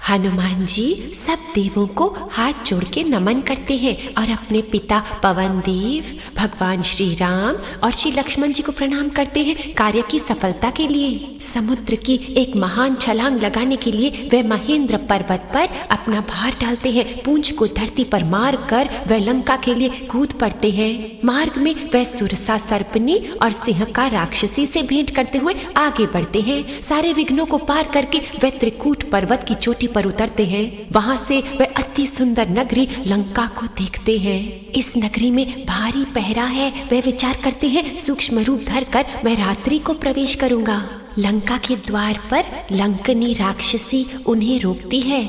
हनुमान जी सब देवों को हाथ जोड़ के नमन करते हैं और अपने पिता पवन देव, भगवान श्री राम और श्री लक्ष्मण जी को प्रणाम करते हैं कार्य की सफलता के लिए। समुद्र की एक महान छलांग लगाने के लिए वे महेंद्र पर्वत पर अपना भार डालते हैं। पूंछ को धरती पर मार कर वे लंका के लिए कूद पड़ते हैं। मार्ग में वे सुरसा सर्पनी और सिंहका राक्षसी से भेंट करते हुए आगे बढ़ते हैं। सारे विघ्नों को पार करके वे त्रिकूट पर्वत की चोटी पर उतरते हैं। वहां से वे अति सुंदर नगरी लंका को देखते हैं। इस नगरी में भारी पहरा है। वे विचार करते हैं सूक्ष्म रूप धरकर मैं रात्रि को प्रवेश करूंगा। लंका के द्वार पर लंकनी राक्षसी उन्हें रोकती है।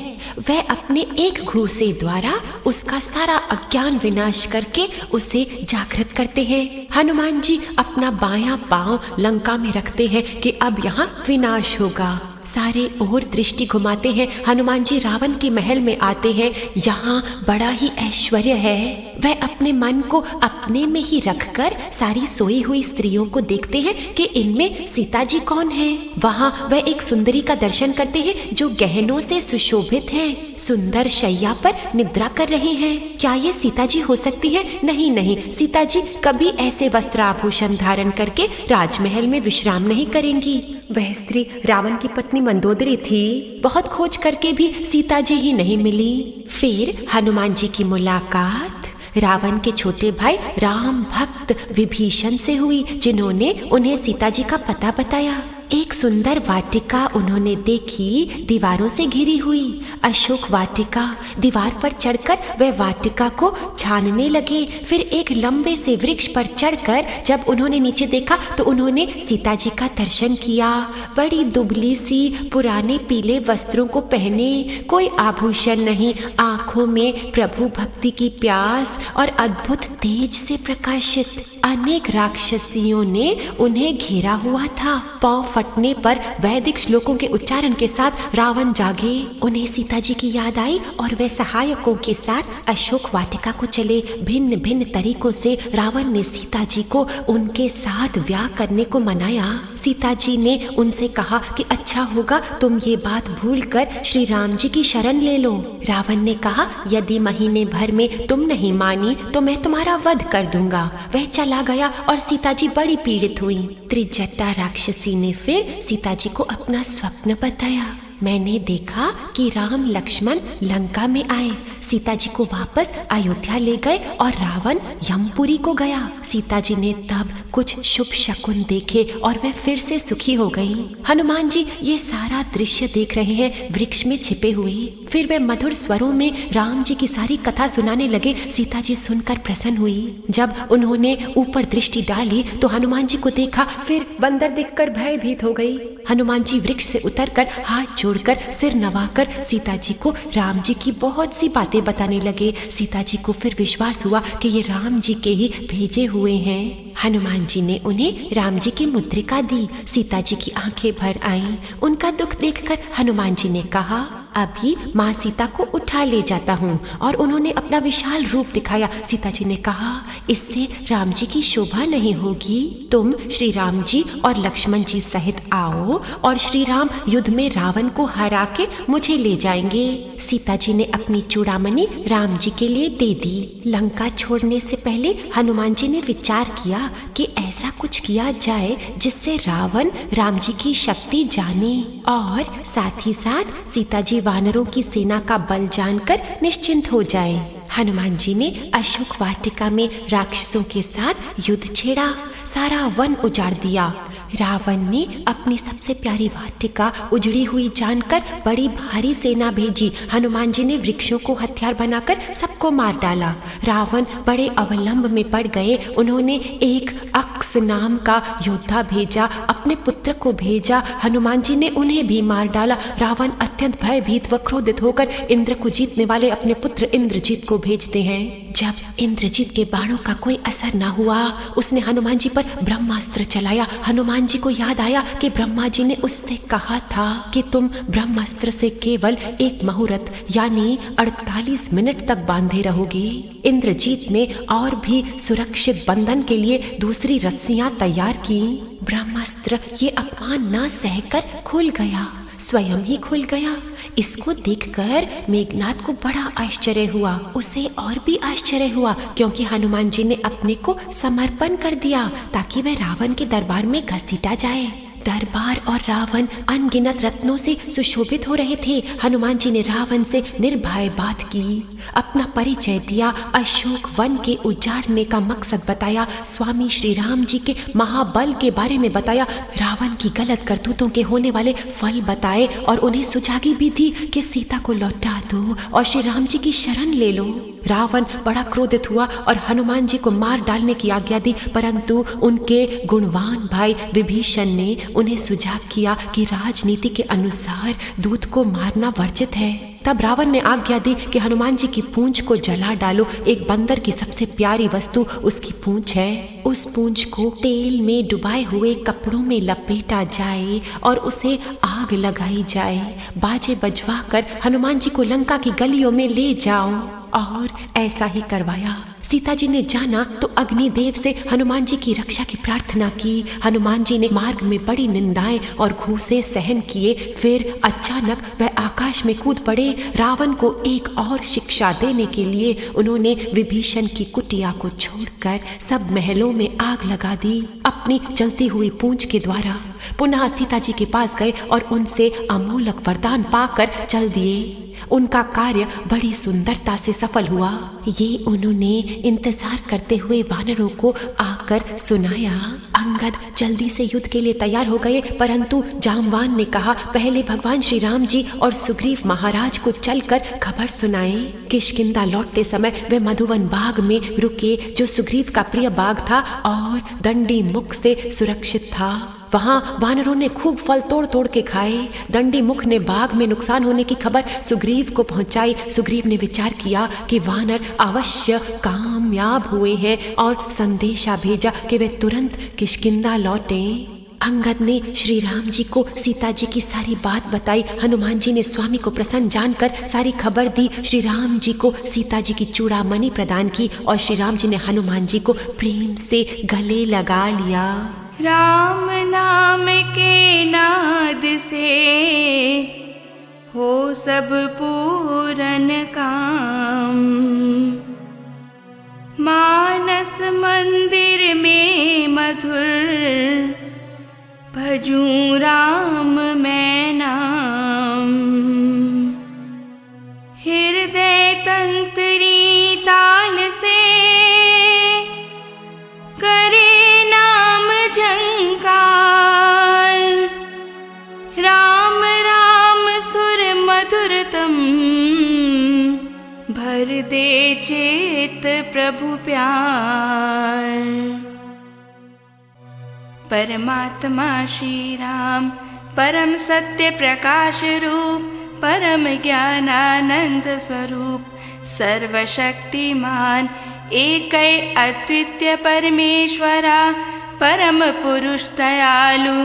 वह अपने एक घूंसे द्वारा उसका सारा अज्ञान विनाश करके उसे जागृत करते हैं। हनुमान जी अपना बायां पांव लंका में रखते हैं कि अब यहाँ विनाश होगा। सारे ओर दृष्टि घुमाते हैं। हनुमान जी रावण के महल में आते हैं। यहाँ बड़ा ही ऐश्वर्य है। वह अपने मन को अपने में ही रखकर सारी सोई हुई स्त्रियों को देखते हैं कि इनमें सीता जी कौन है। वहाँ वह एक सुंदरी का दर्शन करते हैं जो गहनों से सुशोभित है, सुंदर शैया पर निद्रा कर रही हैं। क्या ये सीता जी हो सकती है? नहीं नहीं, सीता जी कभी ऐसे वस्त्र आभूषण धारण करके राजमहल में विश्राम नहीं करेंगी। वह स्त्री रावण की पत्नी मंदोदरी थी। बहुत खोज करके भी सीता जी ही नहीं मिली। फिर हनुमान जी की मुलाकात रावण के छोटे भाई राम भक्त विभीषण से हुई, जिन्होंने उन्हें सीता जी का पता बताया। एक सुंदर वाटिका उन्होंने देखी, दीवारों से घिरी हुई अशोक वाटिका। दीवार पर चढ़कर वह वाटिका को छानने लगे। फिर एक लंबे से वृक्ष पर चढ़कर जब उन्होंने नीचे देखा तो उन्होंने सीता जी का दर्शन किया। बड़ी दुबली सी, पुराने पीले वस्त्रों को पहने, कोई आभूषण नहीं, आंखों में प्रभु भक्ति की प्यास और अद्भुत तेज से प्रकाशित। अनेक राक्षसियों ने उन्हें घेरा हुआ था। पांव फटने पर वैदिक श्लोकों के उच्चारण के साथ रावण जागे। उन्हें सीता जी की याद आई और वे सहायकों के साथ अशोक वाटिका को चले। भिन्न भिन्न तरीकों से रावण ने सीता जी को उनके साथ ब्याह करने को मनाया। सीता जी ने उनसे कहा कि अच्छा होगा तुम ये बात भूलकर श्री राम जी की शरण ले लो। रावण ने कहा यदि महीने भर में तुम नहीं मानी तो मैं तुम्हारा वध कर दूंगा। वह चला गया और सीता जी बड़ी पीड़ित हुई। त्रिजटा राक्षसी ने फिर सीता जी को अपना स्वप्न बताया। मैंने देखा कि राम लक्ष्मण लंका में आए, सीता जी को वापस अयोध्या ले गए और रावण यमपुरी को गया। सीता जी ने तब कुछ शुभ शकुन देखे और वह फिर से सुखी हो गईं। हनुमान जी ये सारा दृश्य देख रहे हैं वृक्ष में छिपे हुए। फिर वे मधुर स्वरों में राम जी की सारी कथा सुनाने लगे। सीता जी सुनकर प्रसन्न हुई। जब उन्होंने ऊपर दृष्टि डाली तो हनुमान जी को देखा। फिर बंदर देखकर भयभीत हो गई। हनुमान जी वृक्ष से उतरकर हाथ जोड़कर सिर नवाकर सीता जी को राम जी की बहुत सी बातें बताने लगे। सीता जी को फिर विश्वास हुआ कि ये राम जी के ही भेजे हुए हैं। हनुमान जी ने उन्हें राम जी की मुद्रिका दी। सीता जी की आंखें भर आईं। उनका दुख देखकर हनुमान जी ने कहा अभी माँ सीता को उठा ले जाता हूँ। और उन्होंने अपना विशाल रूप दिखाया। सीता जी ने कहा इससे राम जी की शोभा नहीं होगी। तुम श्री राम जी और लक्ष्मण जी सहित आओ और श्री राम युद्ध में रावण को हरा के मुझे ले जाएंगे। सीता जी ने अपनी चूड़ामणि राम जी के लिए दे दी। लंका छोड़ने से पहले हनुमान जी ने विचार किया कि ऐसा कुछ किया जाए जिससे रावण राम जी की शक्ति जाने और साथ ही साथ सीता जी वानरों की सेना का बल जानकर निश्चिंत हो जाए। हनुमान जी ने अशोक वाटिका में राक्षसों के साथ युद्ध छेड़ा। सारा वन उजाड़ दिया। रावण ने अपनी सबसे प्यारी वाटिका उजड़ी हुई जानकर बड़ी भारी सेना भेजी। हनुमान जी ने वृक्षों को हथियार बनाकर सबको मार डाला। रावण बड़े अवलंब में पड़ गए। उन्होंने एक अक्स नाम का योद्धा भेजा, अपने पुत्र को भेजा। हनुमान जी ने उन्हें भी मार डाला। रावण अत्यंत भयभीत व क्रोधित होकर इंद्र को जीतने वाले अपने पुत्र इंद्रजीत को भेजते हैं। जब इंद्रजीत के बाणों का कोई असर न हुआ, उसने हनुमान जी पर ब्रह्मास्त्र चलाया। हनुमान जी को याद आया कि ब्रह्मा जी ने उससे कहा था कि तुम ब्रह्मास्त्र से केवल एक मुहूर्त यानी 48 मिनट तक बांधे रहोगे। इंद्रजीत ने और भी सुरक्षित बंधन के लिए दूसरी रस्सियां तैयार की। ब्रह्मास्त्र ये अपमान न सहकर खुल गया। स्वयं ही खुल गया। इसको देखकर मेघनाथ को बड़ा आश्चर्य हुआ। उसे और भी आश्चर्य हुआ क्योंकि हनुमान जी ने अपने को समर्पण कर दिया ताकि वह रावण के दरबार में घसीटा जाए। दरबार और रावण अनगिनत रत्नों से सुशोभित हो रहे थे। हनुमान जी ने रावण से निर्भय बात की, अपना परिचय दिया, अशोक वन के उजाड़ने का मकसद बताया, स्वामी श्री राम जी के महाबल के बारे में बताया, रावण की गलत करतूतों के होने वाले फल बताए और उन्हें सुझागी भी दी कि सीता को लौटा दो और श्री राम जी की शरण ले लो। रावण बड़ा क्रोधित हुआ और हनुमान जी को मार डालने की आज्ञा दी, परंतु उनके गुणवान भाई विभीषण ने उन्हें सुझाव किया कि राजनीति के अनुसार दूत को मारना वर्जित है। तब रावण ने आज्ञा दी कि हनुमान जी की पूंछ को जला डालो। एक बंदर की सबसे प्यारी वस्तु उसकी पूंछ है। उस पूंछ को तेल में डुबाए हुए कपड़ों में लपेटा जाए और उसे आग लगाई जाए। बाजे बजवाकर हनुमान जी को लंका की गलियों में ले जाओ। और ऐसा ही करवाया। सीता जी ने जाना तो अग्निदेव से हनुमान जी की रक्षा की प्रार्थना की। हनुमान जी ने मार्ग में बड़ी निंदाएं और घूसे सहन किए। फिर अचानक वह आकाश में कूद पड़े। रावण को एक और शिक्षा देने के लिए उन्होंने विभीषण की कुटिया को छोड़कर सब महलों में आग लगा दी। अपनी जलती हुई पूंछ के द्वारा पुनः सीता जी के पास गए और उनसे अमोलक वरदान पाकर चल दिए। उनका कार्य बड़ी सुंदरता से सफल हुआ। ये उन्होंने इंतजार करते हुए वानरों को आकर सुनाया। अंगद जल्दी से युद्ध के लिए तैयार हो गए, परंतु जामवान ने कहा पहले भगवान श्री राम जी और सुग्रीव महाराज को चलकर खबर सुनाएं। किष्किंधा लौटते समय वे मधुवन बाग में रुके, जो सुग्रीव का प्रिय बाग था और दंडी मुख से सुरक्षित था। वहां वानरों ने खूब फल तोड़ तोड़ के खाए। दंडी मुख ने बाग में नुकसान होने की खबर सुग्रीव को पहुंचाई। सुग्रीव ने विचार किया कि वानर अवश्य कामयाब हुए हैं और संदेशा भेजा कि वे तुरंत किष्किंधा लौटें। अंगद ने श्री राम जी को सीता जी की सारी बात बताई। हनुमान जी ने स्वामी को प्रसन्न जानकर सारी खबर दी। श्री राम जी को सीता जी की चूड़ामणि प्रदान की और श्री राम जी ने हनुमान जी को प्रेम से गले लगा लिया। राम नाम के नाद से हो सब पूरन काम। मानस मंदिर में मधुर भजूं राम मैं नाम। हृदय तंत्री ताल से करे नाम झंकार। राम राम सुर मधुरतम भर दे चेत प्रभु प्यार। परमात्मा श्री राम परम सत्य प्रकाश रूप, परम ज्ञानानंद स्वरूप, सर्वशक्तिमान एक अद्वितीय परमेश्वरा, परम पुरुष दयालु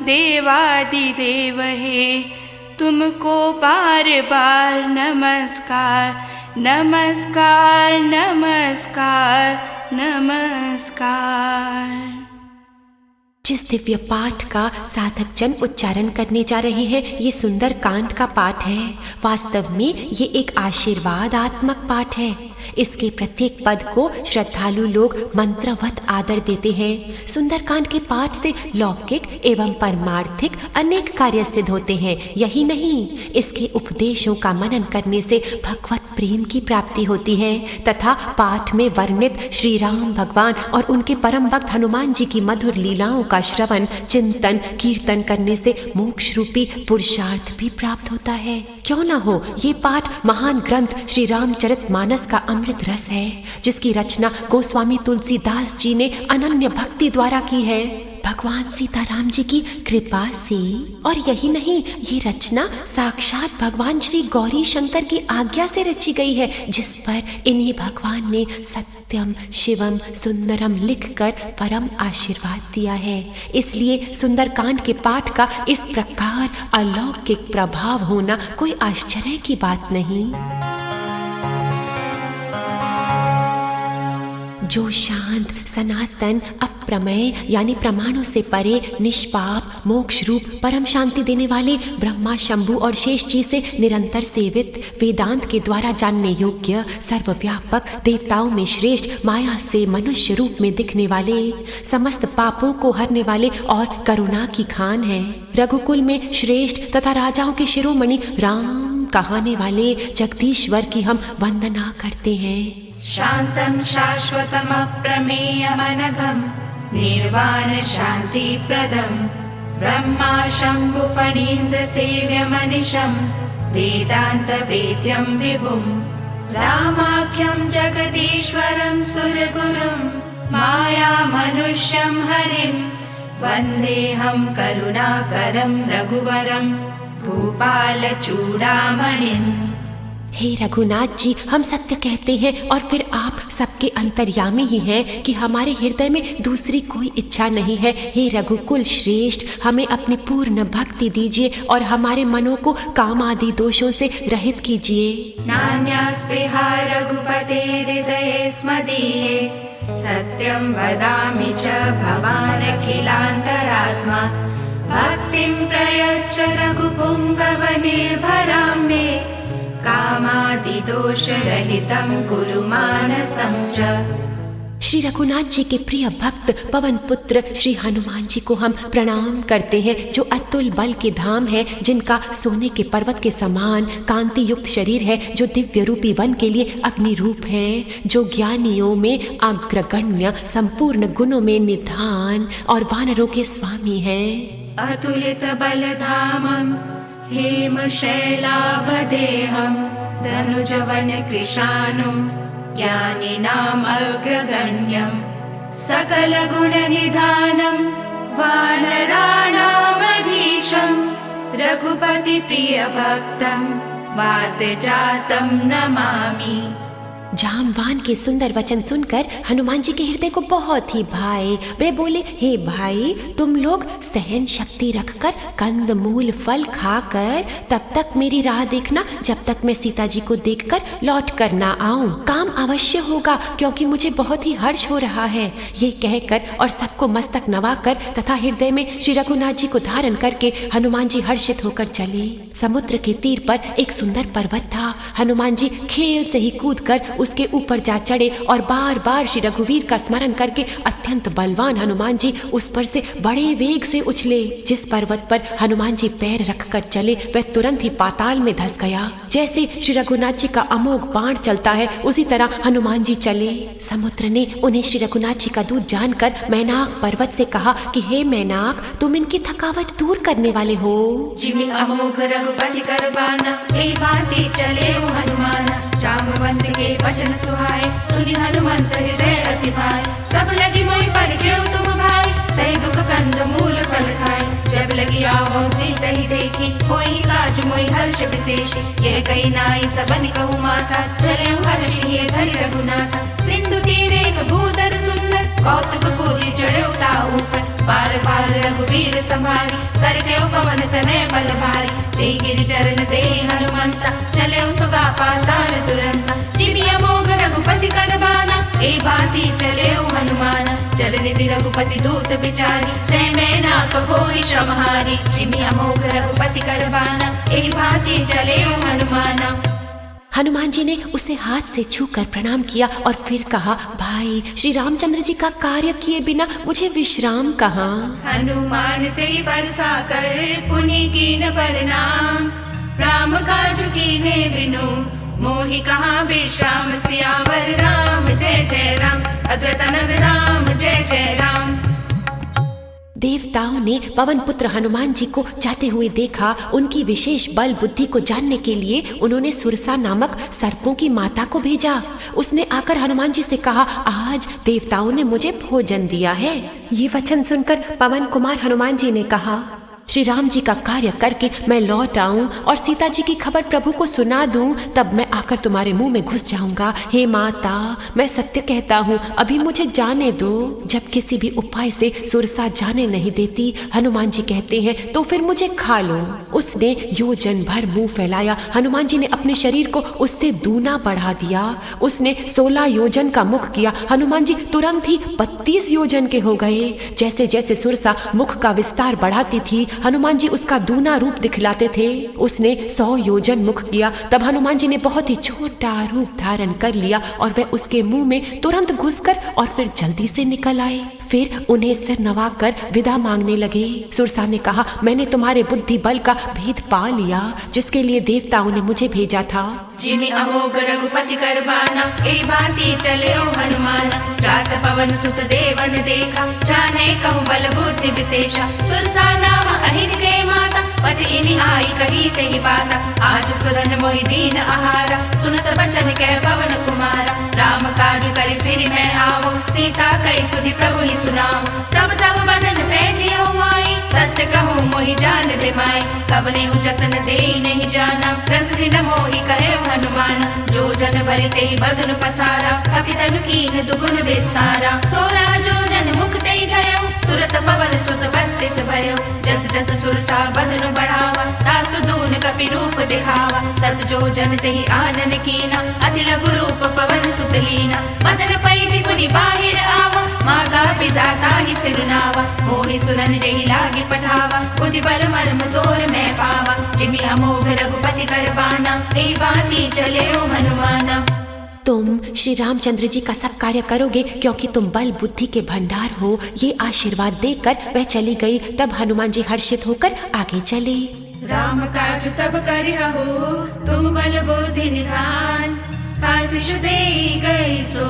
देवादिदेव है। तुमको बार बार नमस्कार नमस्कार नमस्कार नमस्कार। जिस दिव्य पाठ का साधक जन उच्चारण करने जा रहे हैं, ये सुंदर कांड का पाठ है। वास्तव में ये एक आशीर्वादात्मक पाठ है। इसके प्रत्येक पद को श्रद्धालु लोग मंत्रवत आदर देते हैं। सुंदरकांड के पाठ से लौकिक एवं परमार्थिक अनेक कार्य सिद्ध होते हैं। यही नहीं, इसके उपदेशों का मनन करने से भगवत प्रेम की प्राप्ति होती है तथा पाठ में वर्णित श्री राम भगवान और उनके परम भक्त हनुमान जी की मधुर लीलाओं का श्रवण, चिंतन, कीर्तन करने से मोक्ष रूपी पुरुषार्थ भी प्राप्त होता है। क्यों न हो, ये पाठ महान ग्रंथ श्री रामचरितमानस का अमृत रस है, जिसकी रचना गोस्वामी तुलसीदास जी ने अनन्य भक्ति द्वारा की है, भगवान सीताराम जी की कृपा से। और यही नहीं, ये रचना साक्षात भगवान श्री गौरी शंकर की आज्ञा से रची गई है, जिस पर इन्हें भगवान ने सत्यम शिवम सुंदरम लिखकर परम आशीर्वाद दिया है। इसलिए सुंदरकांड के पाठ का इस प्रकार अलौकिक प्रभाव होना कोई आश्चर्य की बात नहीं। जो शांत, सनातन, अप्रमेय यानी प्रमाणों से परे, निष्पाप, मोक्ष रूप परम शांति देने वाले ब्रह्मा, शंभु और शेष जी से निरंतर सेवित, वेदांत के द्वारा जानने योग्य, सर्वव्यापक, देवताओं में श्रेष्ठ, माया से मनुष्य रूप में दिखने वाले, समस्त पापों को हरने वाले और करुणा की खान है। रघुकुल में श्रेष्ठ तथा राजाओं के शिरोमणि राम कहाने वाले जगदीश्वर की हम वंदना करते हैं। शान्तं शाश्वतम् अप्रमेयमनघं निर्वाण शान्तिप्रदं ब्रह्मा शम्भु फणीन्द्र सेव्यमनिशं वेदान्तवेद्यं विभुं रामाख्यं जगदीश्वरं सुरगुरुं मायामनुष्यं हरिं वन्देऽहं करुणाकरं रघुवरं भूपालचूडामणिम्। हे रघुनाथ जी, हम सत्य कहते हैं और फिर आप सबके अंतर्यामी ही हैं कि हमारे हृदय में दूसरी कोई इच्छा नहीं है। हे रघुकुल श्रेष्ठ, हमें अपनी पूर्ण भक्ति दीजिए और हमारे मनों को काम आदि दोषों से रहित कीजिए। नान्यास्पृहा रघुपते हृदये स्मदीये सत्यं वदामि च भवान् अखिलान्तरात्मा भक्तिं प्रयच्छ रघुपुङ्गव निर्भरां मे कामादिदोषरहितं कुरु मानसं च। श्री रघुनाथ जी के प्रिय भक्त पवन पुत्र श्री हनुमान जी को हम प्रणाम करते हैं, जो अतुल बल के धाम है, जिनका सोने के पर्वत के समान कांति युक्त शरीर है, जो दिव्य रूपी वन के लिए अग्नि रूप है, जो ज्ञानियों में अग्रगण्य, संपूर्ण गुणों में निधान और वानरों के स्वामी हैं। अतुलित बलधामं हेमशैलाभदेहं धनुजवन कृशानुं ज्ञानिनाम् अग्रगण्यं सकलगुणनिधानं वानराणामधीशं रघुपतिप्रियभक्तं वातजातं नमामि। जामवान के सुंदर वचन सुनकर हनुमान जी के हृदय को बहुत ही भाए। वे बोले, हे भाई, तुम लोग सहन शक्ति रखकर कंद मूल फल खाकर तब तक मेरी राह देखना जब तक मैं सीता जी को देखकर लौट कर ना आऊं। काम अवश्य होगा क्योंकि मुझे बहुत ही हर्ष हो रहा है। ये कहकर और सबको मस्तक नवाकर तथा हृदय में श्री रघुनाथ जी को धारण करके हनुमान जी हर्षित होकर चले। समुद्र के तीर पर एक सुंदर पर्वत था। हनुमान जी खेल से ही कूदकर उसके ऊपर जा चढ़े और बार बार श्री रघुवीर का स्मरण करके अत्यंत बलवान हनुमान जी उस पर से बड़े वेग से उछले। जिस पर्वत पर हनुमान जी पैर रखकर चले वह तुरंत ही पाताल में धंस गया। जैसे श्री रघुनाथ जी का अमोघ बाण चलता है उसी तरह हनुमान जी चले। समुद्र ने उन्हें श्री रघुनाथ जी का दूत जानकर मैनाक पर्वत से कहा कि हे मैनाक, तुम इनकी थकावट दूर करने वाले हो। जिमि अमोघ रघुपति करबाना ए भांति चले हनुमाना जामवंत के वचन सुहाए सुनि हनुमंत हृदय अति भाई तब लगी मोहि पर क्यों तुम भाई सही दुख कंद मूल फल खाए जब लगी आवो सीता ही देखी कोई काज मोहि हर्ष विशेष यह कही नाई सबन कहु माथा चले हर्ष ये धरि रघुनाथा सिंधु तीरे एक भूधर सुंदर कौतुक कूदि चढ़े ताऊ ऊपर पार पार रघुवीर संभारी करके पवन तनय बल भारी जय गिरि चरण दे हनुमंता चले सुगा पाताल तुरंता जिमि अमोघ रघुपति करबाना ए भांति चले हनुमाना जल निधि रघुपति दूत बिचारी तै मैनाक होई श्रमहारी जिमि अमोघ रघुपति करबाना ए भांति चले हनुमाना। हनुमान जी ने उसे हाथ से छूकर प्रणाम किया और फिर कहा, भाई, श्री रामचंद्र जी का कार्य किए बिना मुझे विश्राम कहाँ। हनुमान तेई बरसा कर पुनि कीन प्रणाम राम काज कीने बिनु मोहि कहाँ विश्राम सियावर राम जय जय राम अद्वैत अनंत राम जय जय राम। देवताओं ने पवन पुत्र हनुमान जी को जाते हुए देखा। उनकी विशेष बल बुद्धि को जानने के लिए उन्होंने सुरसा नामक सर्पों की माता को भेजा। उसने आकर हनुमान जी से कहा, आज देवताओं ने मुझे भोजन दिया है। ये वचन सुनकर पवन कुमार हनुमान जी ने कहा, श्री राम जी का कार्य करके मैं लौट आऊं और सीता जी की खबर प्रभु को सुना दूं, तब मैं आकर तुम्हारे मुंह में घुस जाऊंगा। हे माता, मैं सत्य कहता हूँ, अभी मुझे जाने दो। जब किसी भी उपाय से सुरसा जाने नहीं देती, हनुमान जी कहते हैं तो फिर मुझे खा लो। उसने योजन भर मुंह फैलाया। हनुमान जी ने अपने शरीर को उससे दूना बढ़ा दिया। उसने 16 योजन का मुख किया। हनुमान जी तुरंत ही 32 योजन के हो गए। जैसे जैसे सुरसा मुख का विस्तार बढ़ाती थी, हनुमान जी उसका दूना रूप दिखलाते थे। उसने 100 योजन मुख किया, तब हनुमान जी ने बहुत ही छोटा रूप धारण कर लिया और वह उसके मुंह में तुरंत घुसकर और फिर जल्दी से निकल आए। फिर उन्हें सिर नवाकर विदा मांगने लगे। सुरसा ने कहा, मैंने तुम्हारे बुद्धि बल का भेद पा लिया, जिसके लिए देवताओं ने मुझे भेजा था। जिमि अमोघ रघुपति कर बाना, ए भांति चले ओ हनुमान। जात पवन सुत देवन देखा, जाने कहूँ बल बुद्धि विशेषा। सुरसा नाम अहिर के माता, पट इनि आई कही तेहि बाता। आज सुरन मोहि दीन आहारा, सुनत बचन कह पवन कुमारा। राम काज करि फिर मैं आवो, सीता कहि सुधि प्रभु ही सुनाओ। तब तब बदन बैठियो आई, सत्य कहूँ मोहि जान दे माई। कवने हूँ जतन दे नहीं जाना, रस सिन मोहि कहे हनुमान। जो जन भरि तेहि बदन पसारा, कपितनु कीन दुगुन विस्तारा। 16 जो जन मुख तेहि गयो, तुरत पवन सुत 32 भयो। जस जस सुरसा बदन बढ़ावा, तासु दून कपि रूप दिखावा। सत जो जन तेहि आनन कीना, अति लघु रूप पवन सुत लीना। बदन पैठि पुनि बाहिर आवा, मागा विधाता ही सिरुनावा। मोहि सुरन जेहि लागे पठावा, बुद्धि बल मर्म तोर मैं पावा। जिमि अमोघ रघुपति कर बाना, ए भांति चले ओ हनुमाना। तुम श्री रामचंद्र जी का सब कार्य करोगे, क्योंकि तुम बल बुद्धि के भंडार हो। ये आशीर्वाद देकर वह चली गई। तब हनुमान जी हर्षित होकर आगे चले। राम काज सब करिहु, तुम बल बुद्धि निधान। आशीष देई गई सो,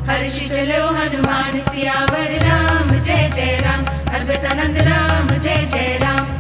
हर्षि चलो हनुमान। सियावर राम जय जय राम, अद्भुत आनंद राम जय जय राम।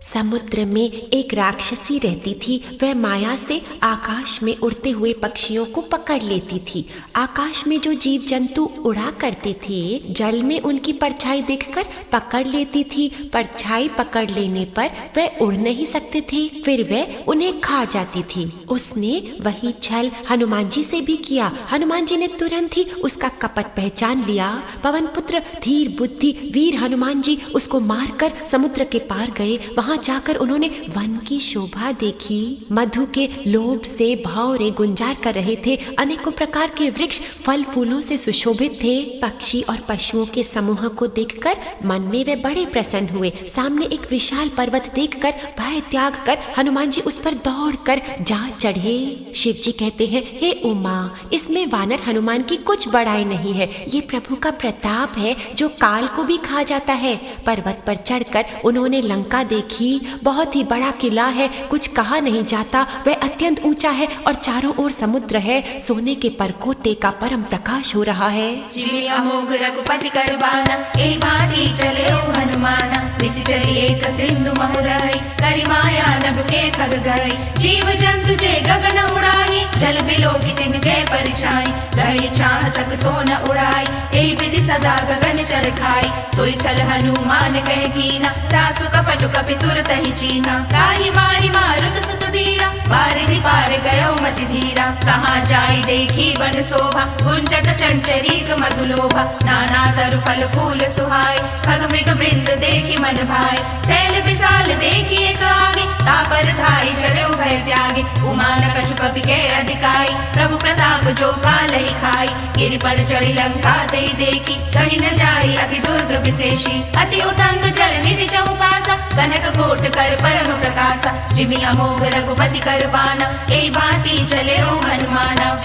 समुद्र में एक राक्षसी रहती थी। वह माया से आकाश में उड़ते हुए पक्षियों को पकड़ लेती थी। आकाश में जो जीव जंतु उड़ा करते थे, जल में उनकी परछाई देखकर पकड़ लेती थी। परछाई पकड़ लेने पर वह उड़ नहीं सकते थे, फिर वह उन्हें खा जाती थी। उसने वही छल हनुमान जी से भी किया। हनुमान जी ने तुरंत ही उसका कपट पहचान लिया। पवन पुत्र धीर बुद्धि वीर हनुमान जी उसको मारकर समुद्र के पार गए। वहां जाकर उन्होंने वन की शोभा देखी। मधु के लोभ से भौरे गुंजार कर रहे थे। अनेकों प्रकार के वृक्ष फल फूलों से सुशोभित थे। पक्षी और पशुओं के समूह को देखकर मन में वे बड़े प्रसन्न हुए। सामने एक विशाल पर्वत देखकर भय त्याग कर हनुमान जी उस पर दौड़कर जा चढ़े। शिव जी कहते हैं, हे उमा, इसमें वानर हनुमान की कुछ बड़ाई नहीं है। ये प्रभु का प्रताप है जो काल को भी खा जाता है। पर्वत पर चढ़कर उन्होंने लंका देखी। बहुत ही बड़ा किला है, कुछ कहा नहीं जाता। वह अत्यंत ऊंचा है और चारों ओर समुद्र है। सोने के परकोटे का परम प्रकाश हो रहा है। जिमि अमोघ रघुपति कर बाना, ए भांति चले ओ हनुमाना। निसि चरी एक सिंधु महु रही, करि माया नभ के खग गई। जीव जंतु जे गगन उड़ाई, जल बिलो की तिनके परिछाई। गई छाह सक सोन उड़ाई, ए विधि सदा गगन चर खाई। सोई छल हनुमान कह कीना, तासु कपट कपि तुरत ही चीना। ताहि मारी मारुत सुत बीरा, बारिधि पार गयो मति धीरा। कहाँ जाई देखी बन शोभा, गुंजत चंचरीक मधुलोभा। नाना तरु फल फूल सुहाय, खग मृग वृंद देखी मन भाई। सैल विशाल देखी एक आगे, तापर धाई चढ़ो भय त्यागे। उमान कछु कपि के अधिकाई, प्रभु प्रताप जो काल ही खाई। गिरि पर चढ़ी लंका ते देखी, कहीं न जाई अति दुर्ग विशेषी। अति उतंग जल निधि चहुपासा, कनक कोट कर परम प्रकाशा। जिमि अमोघ रघुपति कर बाना, ए भांति चले ओ हनुमाना।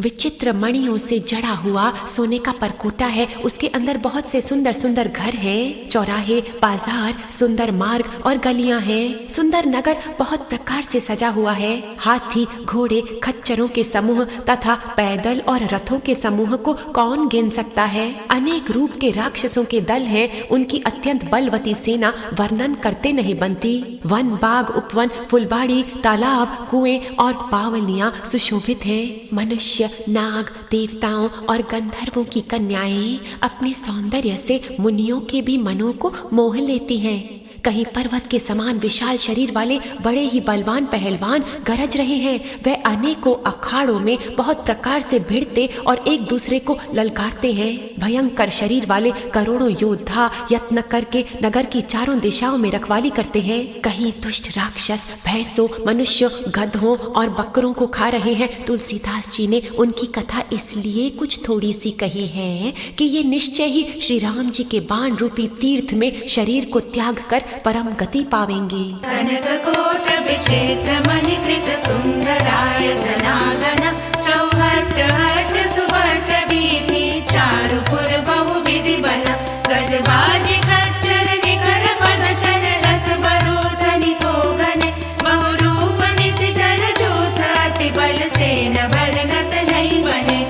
विचित्र मणियों से जड़ा हुआ सोने का परकोटा है। उसके अंदर बहुत से सुंदर सुंदर घर हैं। चौराहे, बाजार, सुंदर मार्ग और गलियां हैं। सुंदर नगर बहुत प्रकार से सजा हुआ है। हाथी, घोड़े, खच्चरों के समूह तथा पैदल और रथों के समूह को कौन गिन सकता है। अनेक रूप के राक्षसों के दल हैं। उनकी अत्यंत बलवती सेना वर्णन करते नहीं बनती। वन, बाग, उपवन, फुलबाड़ी, तालाब, कुएं और बावलियां सुशोभित हैं। मनुष्य मनुष्य, नाग, देवताओं और गंधर्वों की कन्याएं अपने सौंदर्य से मुनियों के भी मनों को मोह लेती हैं। कहीं पर्वत के समान विशाल शरीर वाले बड़े ही बलवान पहलवान गरज रहे हैं। वह अनेकों अखाड़ों में बहुत प्रकार से भिड़ते और एक दूसरे को ललकारते हैं। भयंकर शरीर वाले करोड़ों योद्धा यत्न करके नगर की चारों दिशाओं में रखवाली करते हैं। कहीं दुष्ट राक्षस भैंसों, मनुष्यों, गधों और बकरों को खा रहे हैं। तुलसीदास जी ने उनकी कथा इसलिए कुछ थोड़ी सी कही है कि ये निश्चय ही श्री राम जी के बाण रूपी तीर्थ में शरीर को त्याग कर परम गति पावेंगे। कनक कोट विचित्र मणिकृत सुंदराय धनागन चौहट हट सुभट वीथि चारुपुर बहुविधि बन गजबाजी खच्चर निकर पदचर रथ बरोधनि को गन बहुरूप निशिचर जूथ अति बल सेन वर्णत नहीं बने।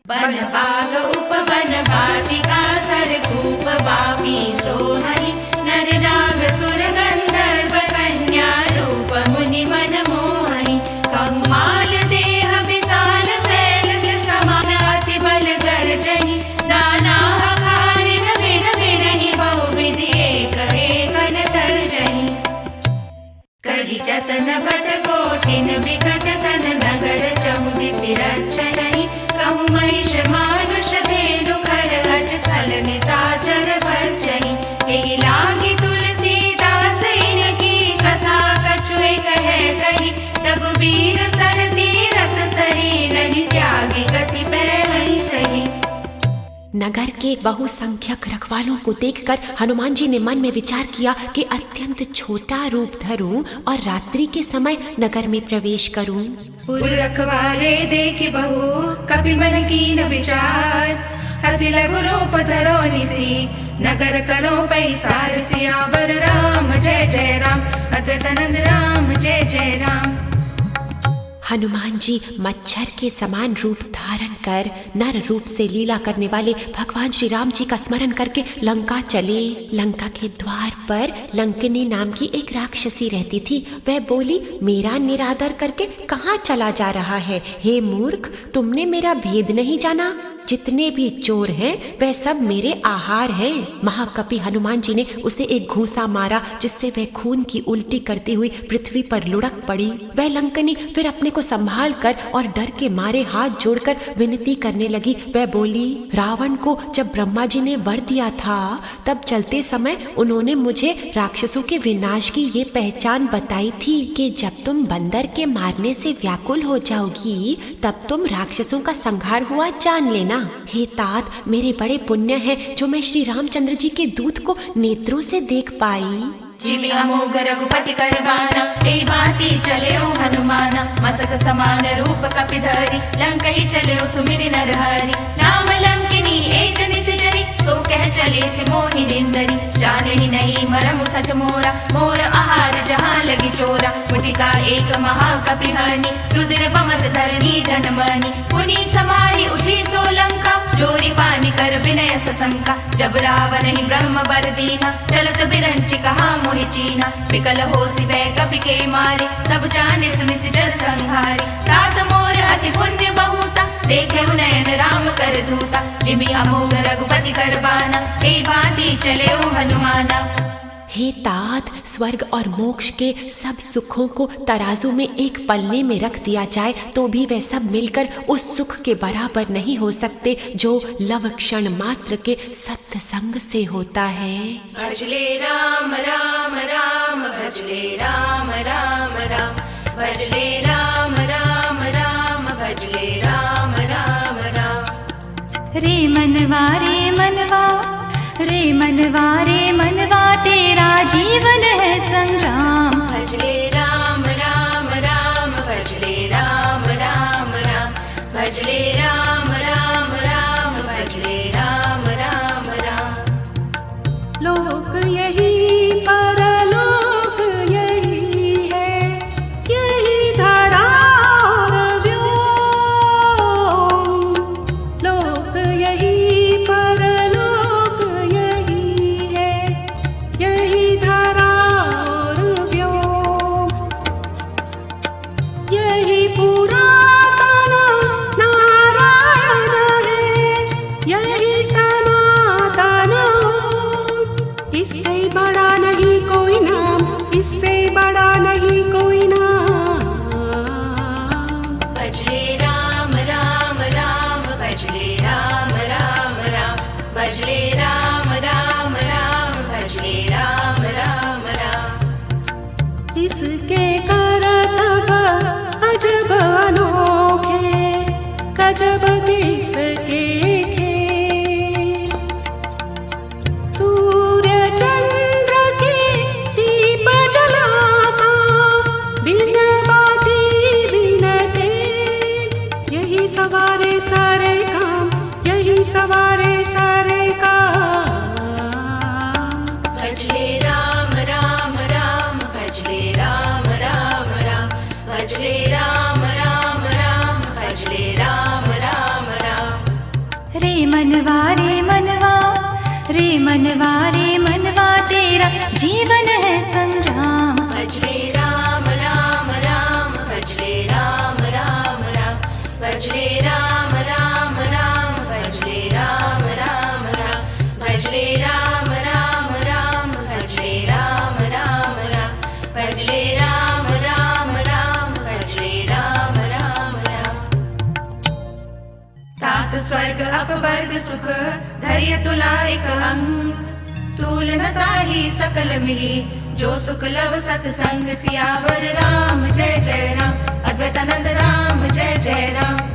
बन बाग उपवन वाटिका सरकूप बामी सोहनि नर नाग सुर गंधर्व कन्या रूप मुनि मन मोहनि कंमाल देह विशाल शैल समान अति बल गर्जनि नाना अखारिन विन विनहि बहुविधि एक एकन तर्जनि करि जतन भट कोटिन विकट तन नगर चहुदिसि रक्षणहि कहु महिष मानुष धेनु खर अज खल निशाचर भक्षहि एहि लागी तुलसीदास इनकी कथा कछुए कहे कही रघुबीर सर तीरथ शरीरनि त्यागी गति पैहि सही। नगर के बहुसंख्यक रखवालों को देखकर हनुमान जी ने मन में विचार किया कि अत्यंत छोटा रूप धरूं और रात्रि के समय नगर में प्रवेश करूं। पुर रखवारे देखि बहु कपि मन कीन विचार अति लघु रूप धरो निसी नगर करो पैसार सियावर राम जय जय राम अद्वैतानंद राम जय जय राम। हनुमान जी मच्छर के समान रूप धारण कर नर रूप से लीला करने वाले भगवान श्री राम जी का स्मरण करके लंका चले। लंका के द्वार पर लंकिनी नाम की एक राक्षसी रहती थी। वह बोली, मेरा निरादर करके कहाँ चला जा रहा है? हे मूर्ख, तुमने मेरा भेद नहीं जाना? जितने भी चोर हैं वह सब मेरे आहार हैं। महाकपि हनुमान जी ने उसे एक घूंसा मारा जिससे वह खून की उल्टी करती हुई पृथ्वी पर लुढ़क पड़ी। वह लंकनी फिर अपने को संभाल कर और डर के मारे हाथ जोड़कर विनती करने लगी। वह बोली, रावण को जब ब्रह्मा जी ने वर दिया था तब चलते समय उन्होंने मुझे राक्षसों के विनाश की ये पहचान बताई थी कि जब तुम बंदर के मारने से व्याकुल हो जाओगी तब तुम राक्षसों का संहार हुआ जान लेना। हे तात, मेरे बड़े पुण्य हैं जो मैं श्री रामचंद्र जी के दूत को नेत्रों से देख पाई। जिमि अमोघ रघुपति करबाना एहि भांति चलेउ हनुमाना मसक समान रूप कपिधरि लंकहि चलेउ सुमिरि नरहरि नाम लंकिनी एक निशिचरी सो कह चले सि मोहि निंदरी जानहि नहीं मरमु सठ मोरा मोर आहार जहाँ लगी चोरा मुटिका एक महाकपि हनि रुद्र बमत धरनी धनमनि पुनि समारी उठी सो लंका जोरी पानी कर विनय सशंका जब रावण ही ब्रह्म बर दीना चलत बिरंचि कहा मोहि चीना विकल हो सिदय कपि के मारे तब जाने सुनि सिचर संहारी तात मोर अति पुण्य बहुता देखे नयन राम कर धूता जिमि अमोघ रघुपति करबाना एहि भांति चलेउ हनुमाना। हे तात, स्वर्ग और मोक्ष के सब सुखों को तराजू में एक पलने में रख दिया जाए तो भी वे सब मिलकर उस सुख के बराबर नहीं हो सकते जो लव क्षण मात्र के सत्य संग से होता है। भजले राम राम राम भजले राम राम राम भजले राम राम राम भजले राम राम राम। रे मनवा रे मनवा तेरा जीवन है संग्राम। भजले राम राम राम भजले राम राम राम भजले राम राम राम भजले राम राम राम। लोक यही परलोक यही है यही धरा और व्योम। लोक यही परलोक यही है यही धरा अजब किसके थे। सूर्य चंद्र के दीप जलाता, बिन बाती बिन तेल, यही सवारे सारे काम, यही सवारे सारे काम। भजले राम राम राम, भजले राम राम राम, भजले राम राम राम, भजले राम राम राम। रे मनवा रे मनवा, रे मनवा रे मनवा, तेरा जीवन है संग्राम। भजले राम राम राम, भजले राम राम राम, भजले राम राम राम, भजले राम राम राम, भजले राम राम राम, भजले राम राम राम, भजले राम राम राम, भजले राम राम राम। तात स्वर्ग अपवर्ग सुख, धैर्य तुला एक अंग, तूल न ताहि सकल मिली, जो सुख लव सतसंग। सियावर राम जय जय राम, अद्वैतानंद राम जय जय राम।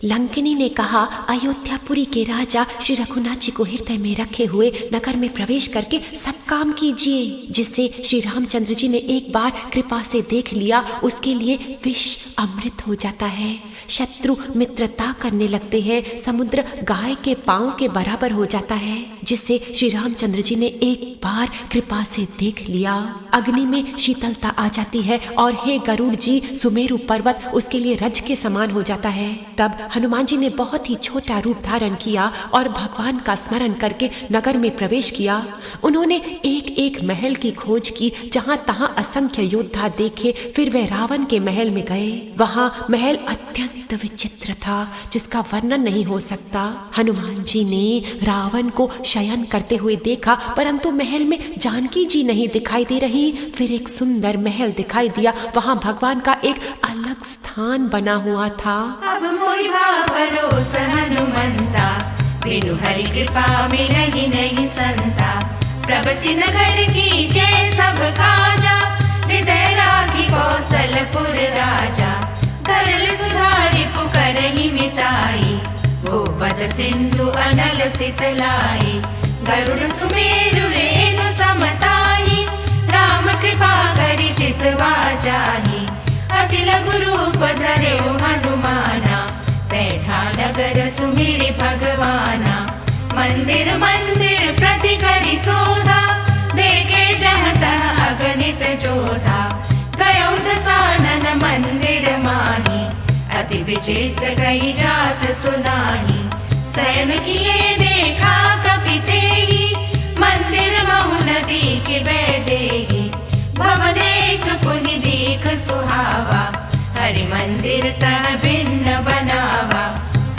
लंकिनी ने कहा, अयोध्यापुरी के राजा श्री रघुनाथ जी को हृदय में रखे हुए नगर में प्रवेश करके सब काम कीजिए। जिसे श्री रामचंद्र जी ने एक बार कृपा से देख लिया, उसके लिए विष अमृत हो जाता है। शत्रु मित्रता करने लगते हैं, समुद्र गाय के पांव के बराबर हो जाता है। जिसे श्री रामचंद्र जी ने एक बार कृपा से देख लिया, अग्नि में शीतलता आ जाती है और हे गरुड़ जी, सुमेरु पर्वत उसके लिए रज के समान हो जाता है। तब हनुमान जी ने बहुत ही छोटा रूप धारण किया और भगवान का स्मरण करके नगर में प्रवेश किया। उन्होंने एक एक महल की खोज की, जहां तहां असंख्य योद्धा देखे। फिर वे रावण के महल में गए। वहां महल अत्यंत विचित्र था, जिसका वर्णन नहीं हो सकता। हनुमान जी ने रावण को शयन करते हुए देखा, परंतु महल में जानकी जी नहीं दिखाई दे रही। फिर एक सुंदर महल दिखाई दिया, वहां भगवान का एक अलग स्थान बना हुआ था। अब मोहि भरोसा हनुमंता, बिनु हरि कृपा मिलहि नहीं संता। प्रभसि नगर की जय सब काजा, हृदय राखी कौशलपुर राजा। धरल सुधारि पुकारहि मिताई, गोपद सिंधु अनल सितलाई। गरुड़ सुमेरु रेणु समताही, राम कृपा करि चितवा जाहि। अति लघु रूप धर्यो हनुमाना, बैठा नगर सुमिरि भगवाना। मंदिर मंदिर प्रति करि सोधा, देखे जहाँ तहाँ अगणित जोधा। गयो दसानन मंदिर माही, अति विचित्र कही जात सुनाही। शयन किए देखा कपि तेहि, मंदिर महु नदी के बैदेहि। भवन एक पुनि देख सुहावा, हरि मंदिर तह भिन्न बनावा।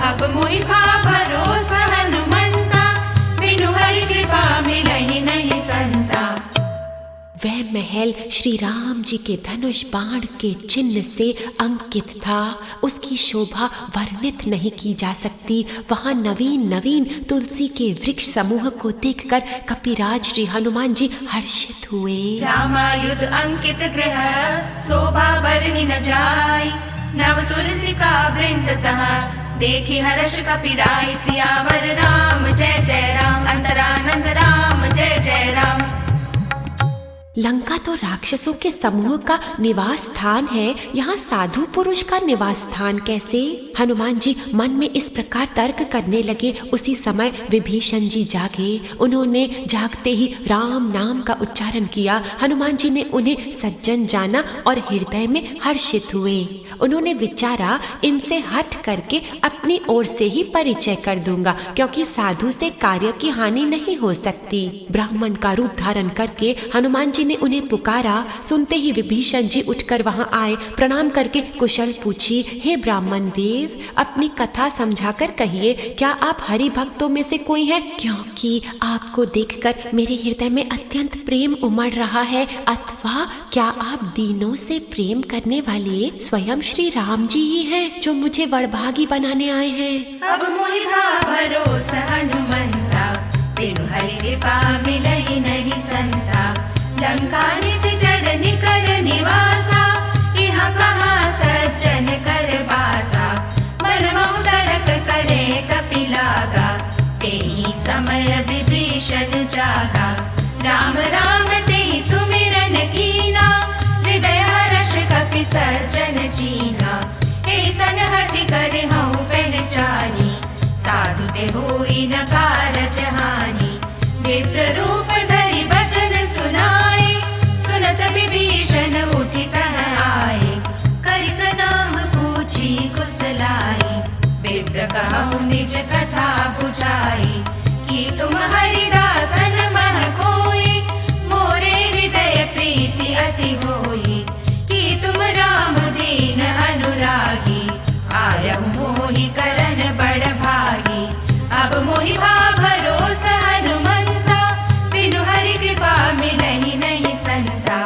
अब मोहि भरोसा हनुमंता, बिनु हरि कृपा मिलहि नहीं संता। वह महल श्री राम जी के धनुष बाण के चिन्ह से अंकित था। उसकी शोभा वर्णित नहीं की जा सकती। वहां नवीन नवीन तुलसी के वृक्ष समूह को देखकर कपिराज श्री हनुमान जी हर्षित हुए। रामायुध अंकित गृह, शोभा वर्णि न जाय। नव तुलसी का वृंद तहाँ, देखी हर्ष कपिराय। सियावर राम जय जय राम, अंतरानंद राम जय जय राम। लंका तो राक्षसों के समूह का निवास स्थान है, यहाँ साधु पुरुष का निवास स्थान कैसे? हनुमान जी मन में इस प्रकार तर्क करने लगे। उसी समय विभीषण जी जागे। उन्होंने जागते ही राम नाम का उच्चारण किया। हनुमान जी ने उन्हें सज्जन जाना और हृदय में हर्षित हुए। उन्होंने विचारा, इनसे हट करके अपनी ओर से ही परिचय कर दूंगा, क्योंकि साधु से कार्य की हानि नहीं हो सकती। ब्राह्मण का रूप धारण करके हनुमान जी ने उन्हें पुकारा। सुनते ही विभीषण जी उठकर वहां आए। प्रणाम करके कुशल पूछी, हे ब्राह्मण देव, अपनी कथा समझाकर कहिए, क्या आप हरि भक्तों में से कोई हैं? क्योंकि आपको देखकर मेरे हृदय में अत्यंत प्रेम उमड़ रहा है। अथवा क्या आप दीनों से प्रेम करने वाले स्वयं श्री राम जी ही हैं, जो मुझे वड़भागी बनाने आए हैं? अब मोहि भरोसा हनुमंता, बिनु हरि कृपा मिलहि नहीं संता। लंका निश्चर निकर निवासा, यहाँ कहाँ सज्जन कर बासा। तेहि समय विभीषण जागा, राम राम तेहि सुमिरन कीना, हृदय हर्ष कपि सज्जन जीना। ऐसन हठि कर हऊँ पहचानी, साधु ते होई न कारज हानि। विप्र रूप धरि बचन सुनाए, सुनत विभीषण उठि तह आए, करि प्रणाम पूछी कुशलाई। विप्र कहु निज कथा बुझाई, कि तुम हरिदासन मह कोई, मोरे हृदय प्रीति अति होई। कि तुम राम दीन अनुरागी, आयहु मोहि करन बड़ भागी। अब मोहि भा भरोसा हनुमंता, बिनु हरि कृपा मिलहि नहीं संता।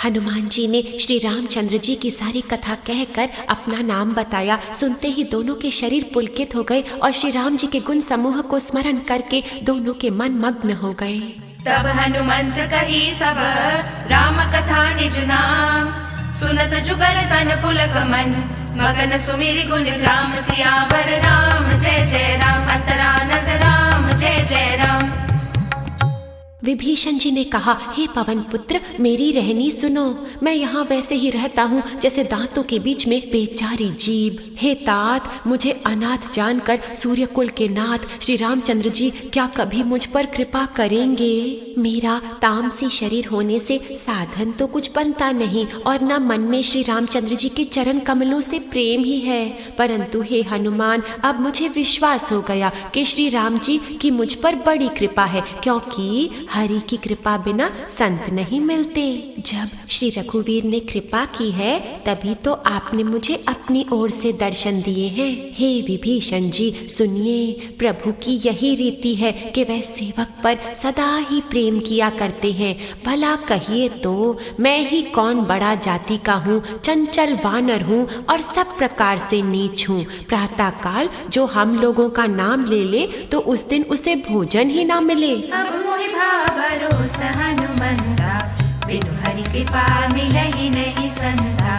हनुमान जी ने श्री रामचंद्र जी की सारी कथा कहकर अपना नाम बताया। सुनते ही दोनों के शरीर पुलकित हो गए और श्री राम जी के गुण समूह को स्मरण करके दोनों के मन मग्न हो गए। तब हनुमंत कही सब राम कथा निज नाम, सुनत जुगल तन पुलक मन, मगन सुमिरि गुण ग्राम। सियावर राम जय जय राम, अंतरानंद राम जय जय राम। विभीषण जी ने कहा, हे पवन पुत्र, मेरी रहनी सुनो। मैं यहाँ वैसे ही रहता हूँ जैसे दांतों के बीच में बेचारी जीभ। हे तात, मुझे अनाथ जानकर सूर्यकुल के नाथ श्री रामचंद्र जी क्या कभी मुझ पर कृपा करेंगे? मेरा तामसी शरीर होने से साधन तो कुछ बनता नहीं और न मन में श्री रामचंद्र जी के चरण कमलों से प्रेम ही है। परंतु हे हनुमान, अब मुझे विश्वास हो गया कि श्री राम जी की मुझ पर बड़ी कृपा है, क्योंकि हरि की कृपा बिना संत नहीं मिलते। जब श्री रघुवीर ने कृपा की है तभी तो आपने मुझे अपनी ओर से दर्शन दिए हैं। हे विभीषण जी सुनिए, प्रभु की यही रीति है कि वह सेवक पर सदा ही प्रेम किया करते हैं। भला कहिए तो मैं ही कौन बड़ा जाति का हूँ, चंचल वानर हूँ और सब प्रकार से नीच हूँ। प्रातः काल जो हम लोगों का नाम ले ले तो उस दिन उसे भोजन ही ना मिले। अब मोहि भा भरोसा हनुमंता, बिनु हरि कृपा मिलहि नहीं संता।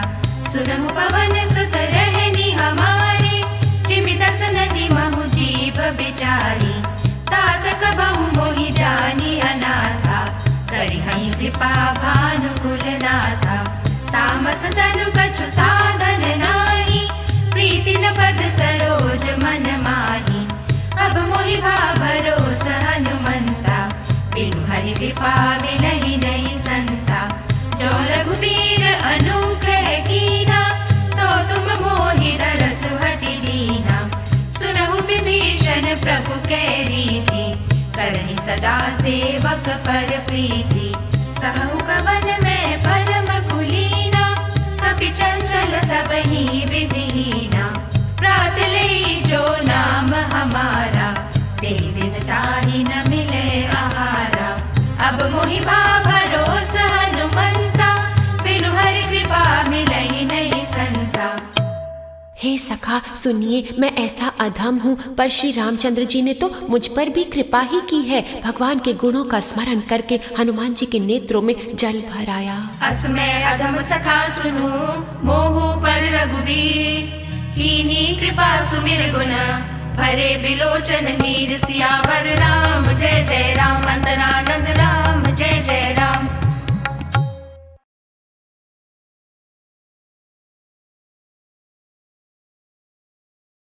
सुनहु पवन सुत रहनी हमारी, जिमि दस नदी महु जीभ बिचारी। तात कबहु मोहि जानी अनाथा, करिहहि कृपा भानुकुल नाथा। तामस तनु कछु साधन नाहि, प्रीति न पद सरोज मन माही। अब मोहि भा भरोसा हनुमंता, बिनु हरि कृपा मिलहि नहीं संता। जो रघुबीर अनुग्रह कीना, तो तुम मोहि दरसु हटि दीना। सुनहु विभीषण प्रभु कै रीति, करहि सदा सेवक पर प्रीति। कहु कवन मैं परम कुलीना, कपि चंचल सबहि विधिहीना। प्रात लई जो नाम हमारा, तेहि दिन ताहि न मिले आहारा। अब मोहि भा भरोसा हनुमंता, बिनु हरि कृपा मिलहि नहीं संता। हे सखा सुनिए, मैं ऐसा अधम हूँ पर श्री रामचंद्र जी ने तो मुझ पर भी कृपा ही की है। भगवान के गुणों का स्मरण करके हनुमान जी के नेत्रों में जल भर आया। अस्मै अधम सखा सुनु, मोहु पर रघुबीर। कीन्ही कृपा सुमिर गुण, भरे बिलोचन नीर। सियावर राम जय जय राम, अंतरानंद राम जय जय राम।